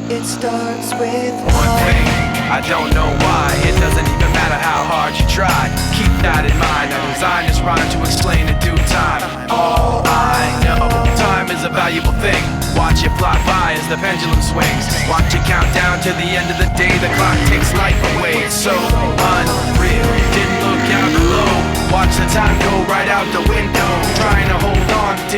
It starts with one thing, I don't know why. It doesn't even matter how hard you try. Keep that in mind. I designed this rhyme to explain in due time. All I know, time is a valuable thing. Watch it fly by as the pendulum swings. Watch it count down to the end of the day. The clock takes life away. It's so unreal. Didn't look out below. Watch the time go right out the window. Trying to hold on to